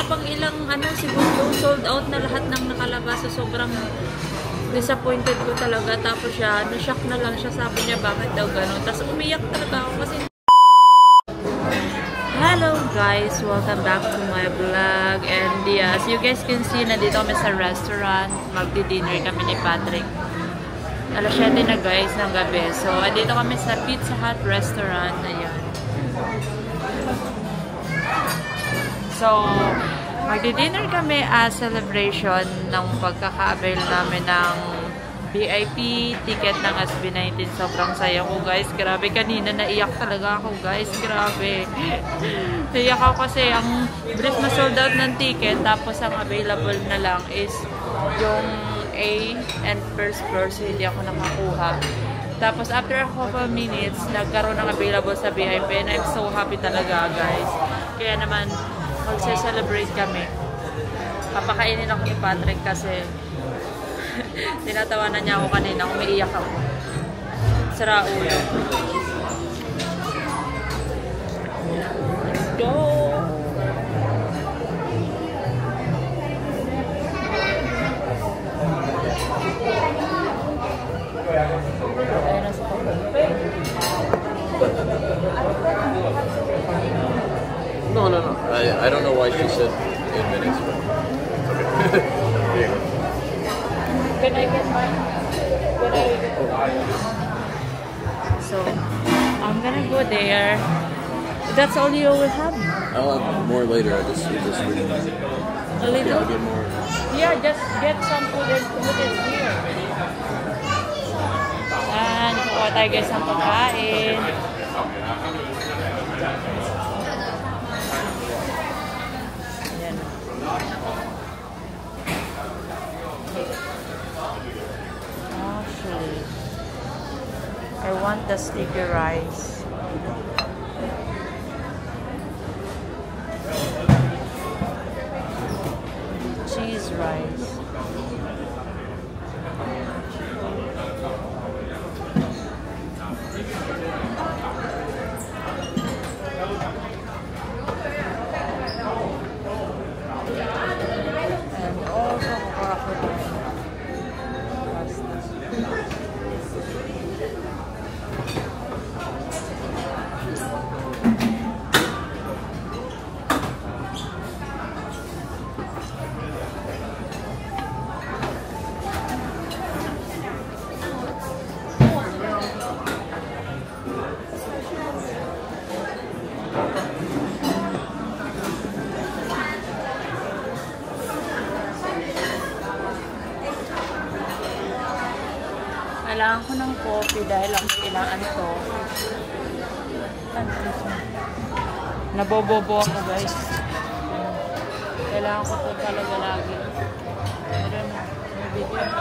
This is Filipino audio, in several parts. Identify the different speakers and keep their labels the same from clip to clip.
Speaker 1: wala pang ilang segundo, sold out na lahat ng nakalabas. So, sobrang disappointed ko talaga. Tapos siya, na-shock na lang siya. Sabi niya, bakit daw gano'n? Tapos umiyak talaga ako kasi... Hello guys! Welcome back to my vlog. And as you guys can see, nandito kami sa restaurant. Magdi-dinner kami ni Patrick. Alas 7 na guys ng gabi. So, andito kami sa Pizza Hut restaurant. Ayan. So, magdi-dinner kami as celebration ng pagkaka-avail namin ng VIP ticket ng SB19. Sobrang saya ko guys. Grabe, kanina naiyak talaga ako guys. Grabe. Naiyak ako kasi ang brief na sold out ng ticket, tapos ang available na lang is yung A and first floor. So, hindi ako nakakuha. Tapos after a couple minutes, nagkaroon ng available sa VIP and I'm so happy talaga guys. Kaya naman, magse-celebrate kami. Papakainin ako ni Patrick kasi tinatawanan niya ako kanina. Umiiyak ako. Sira ulo. Let's go! Ayun na sa pagkakas.
Speaker 2: No. I don't know why she said 8 minutes, but okay. There you go.
Speaker 1: Can I get mine? So, I'm gonna go there. That's all you will have?
Speaker 2: I'll have more later. I just really nice.
Speaker 1: A little?
Speaker 2: Yeah, I'll get more.
Speaker 1: Yeah, just get some food and put it here. And kuha tayo guys ng pagkain. I want the sticky rice. Cheese rice. And also crocodile pasta. Kailangan ko ng coffee dahil ang kailangan to. Nabobobo ako guys. Kailangan ko to talaga lagi. Meron na. May video.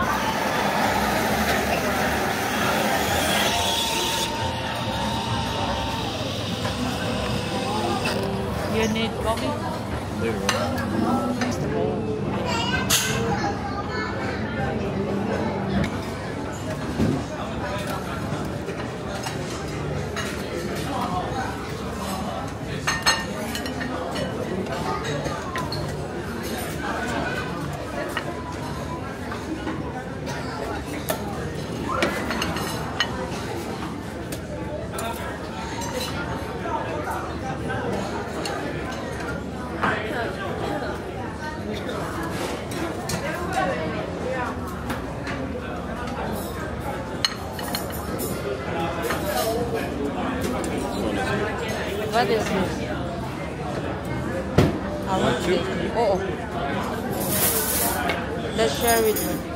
Speaker 1: You need coffee? What is this? How much? Oh. Let's share with me.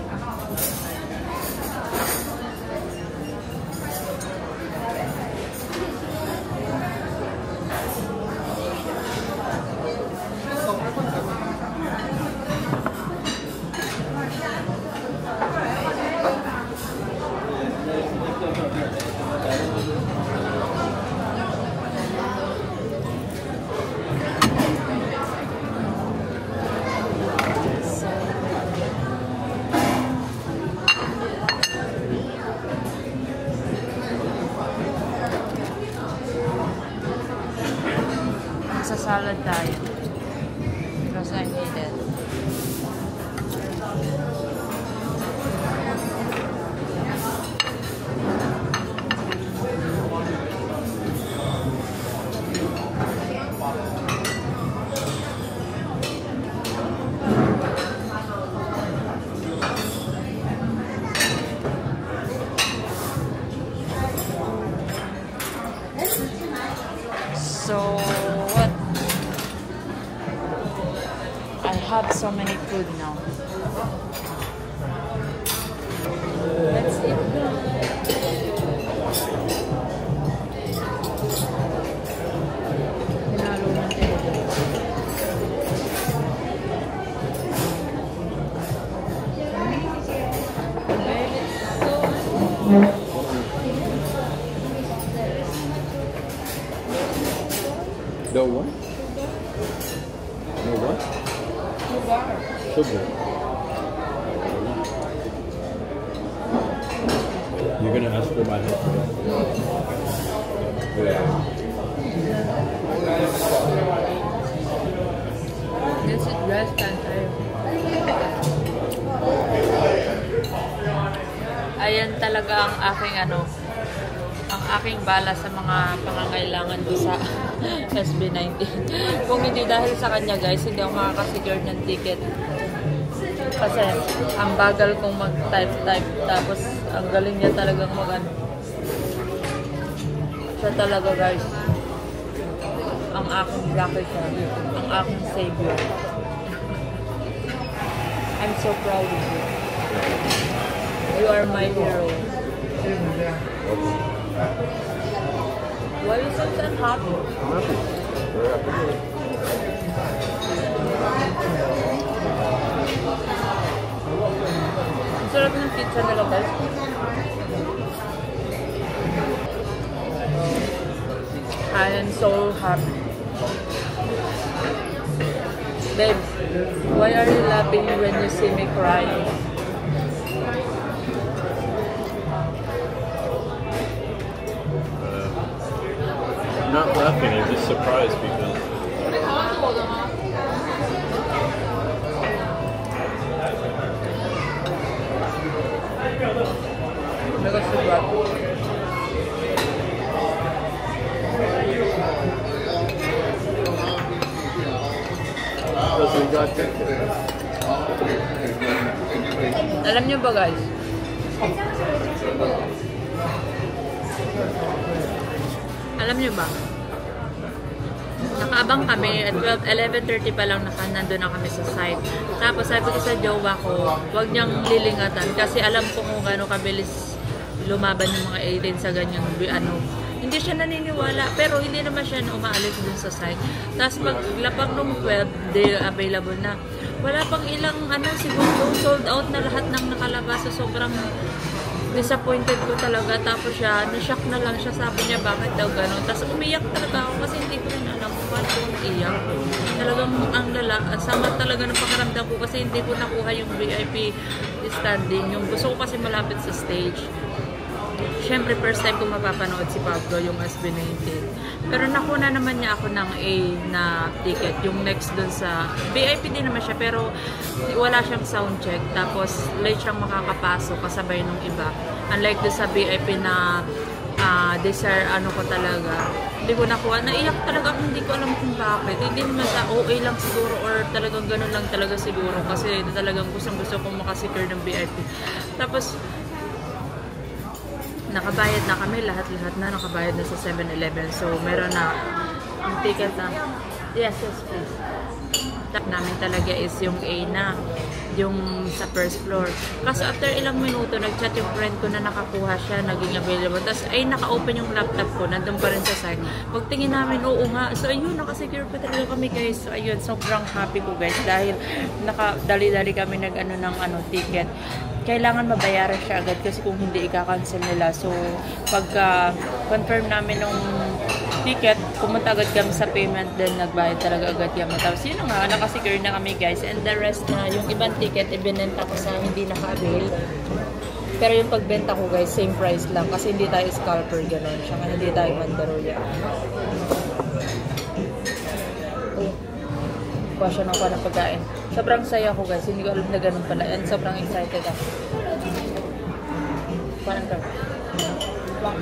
Speaker 1: I needed. So what? I have so many food now. Let's eat. Pinalo natin.
Speaker 2: No what? No what? Sugar. You're gonna ask for my help? Yeah.
Speaker 1: This is less than tayo. Ayan talaga ang aking ang aking bala sa mga pangangailangan ko sa SB19. Kung hindi dahil sa kanya guys, hindi ako makakasecure ng ticket. Kasi ang bagal kong mag-type. Tapos ang galing niya talagang siya talaga guys. Ang aking lucky siya. Ang aking savior. I'm so proud of you. You are my hero. Why are you so happy?
Speaker 2: I'm happy. Very happy.
Speaker 1: Ang sarap ng pizza nila guys. I am so happy. Babe, why are you laughing when you see me crying?
Speaker 2: I'm not laughing, I'm just surprised because we got
Speaker 1: Alam niyo ba guys? Alam niyo ba? Nakaabang kami at 11:30 pa lang nandun na kami sa site. Tapos sabi ko sa jowa ko, huwag niyang lilingatan kasi alam ko kung gaano kabilis lumaban ng mga alien sa ganyang Hindi siya naniniwala, pero hindi naman siya umaalis dun sa site. Tapos paglapag nung 12, day available na. Wala pang ilang segundo, sold out na lahat ng nakalabas. So sobrang disappointed ko talaga. Tapos siya, na-shock na lang siya. Sabi niya, bakit daw gano'n? Tapos umiyak talaga ako kasi hindi ko rin alam kung paano kong iyak. Talagang sama talaga ng pakiramdam ko kasi hindi ko nakuha yung VIP standing. Yung gusto ko kasi malapit sa stage. Siyempre, first time ko mapapanood si Pablo, yung SB19. Pero nakuna naman niya ako ng A na ticket. Yung next dun sa... VIP din naman siya, pero wala siyang sound check. Tapos, late siyang makakapasok kasabay nung iba. Unlike dun sa VIP na desire, ko talaga. Hindi ko nakuha. Naiyak talaga ako, hindi ko alam kung bakit. Hindi naman sa OA lang siguro or talagang ganun lang talaga siguro. Kasi talagang gusto kong makasecure ng VIP. Tapos, nakabayad na kami, lahat-lahat na nakabayad na sa 7-Eleven. So, meron na ang ticket na. Yes, please. Tap namin talaga is yung A na, yung sa first floor. Kasi after ilang minuto, nag-chat yung friend ko na nakakuha siya, naging available. Tapos, ay, naka-open yung laptop ko, nandun pa rin sa site. Pagtingin namin, oo nga. So, ayun, nakasecure pa talaga kami, guys. So, ayun, sobrang happy ko, guys. Dahil, dali-dali kami ng ticket. Kailangan mabayaran siya agad kasi kung hindi ika-cancel nila. So, pagka confirm namin ng ticket, pumunta agad kami sa payment, then nagbayad talaga agad kami. Tapos yun nga, nakasecure na kami guys. And the rest na, yung ibang ticket, ibinenta ko sa hindi naka-avail. Pero yung pagbenta ko guys, same price lang. Kasi hindi tayo scalper, gano'n. Saka hindi tayo mandaruya. Oh, Kuha siya ng parang pagkain. Sobrang saya ko guys. Hindi ko alam na ganun pala. And sobrang excited ako. Parang ka. Wow.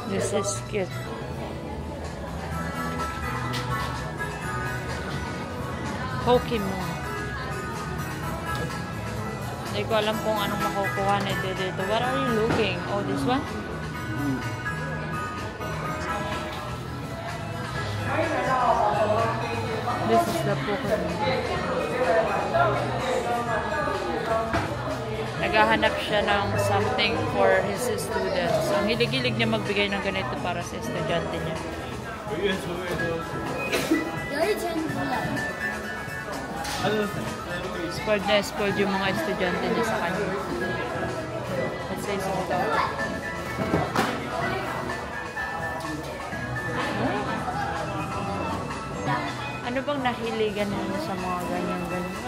Speaker 1: This is cute. Pokemon. Hindi ko alam kung anong makukuha nito dito. What are you looking? Oh, this one? This is the Pokemon. Naghahanap siya ng something for his students. Ang hilig-hilig niya magbigay ng ganito para sa estudyante niya. Spoiled na spoiled yung mga estudyante niya sa kanya. Let's say so. Ano bang nahiligan niyo sa mga ganyan-ganyan?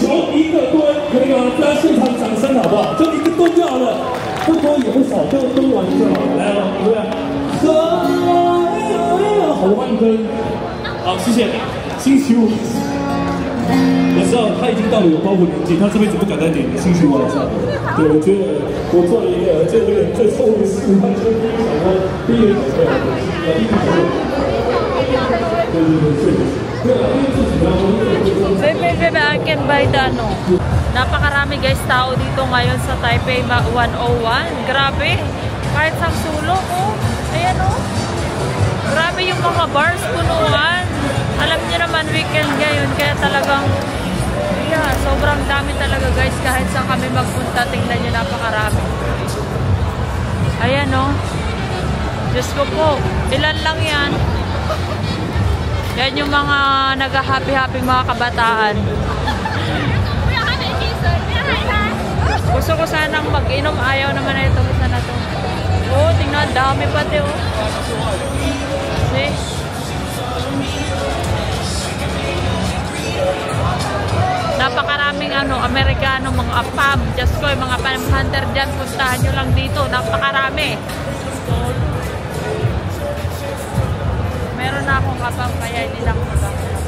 Speaker 3: 求一个蹲，可以吗？大家现场掌声好不好？就一个蹲就好了，不多也不少，就蹲完就好了。来了，对不对？好慢蹲，好，谢谢。星期五，我知道他已经到了有包袱年纪，他这辈子不敢再点星期五晚上。对，我觉得我做了一个这个最错误的事，他就第一个想说，第一个想说，对对对。
Speaker 1: Baby, I can buy the ano. Napakarami guys tao dito ngayon sa Taipei 101. Grabe. Kahit sa sulok, oh. Ayan, oh. Grabe yung mga bars punuan. Alam niyo naman weekend ngayon. Kaya talagang, yeah, sobrang dami talaga guys. Kahit saan kami magpunta, tingnan nyo napakarami. Ayan, oh. Diyos ko po. Ilan lang yan. Yan yung mga nag-happy-happy mga kabataan. Gusto ko sanang mag-inom. Ayaw naman na ito. Gusto na ito. Oh, tingnan. Dami pati, oh. See? Napakaraming ano, Amerikano, mga pub. Just ko, mga hunter dyan. Puntahan nyo lang dito. Napakarami. Meron na akong kapam, kaya hindi na ako magkakaroon.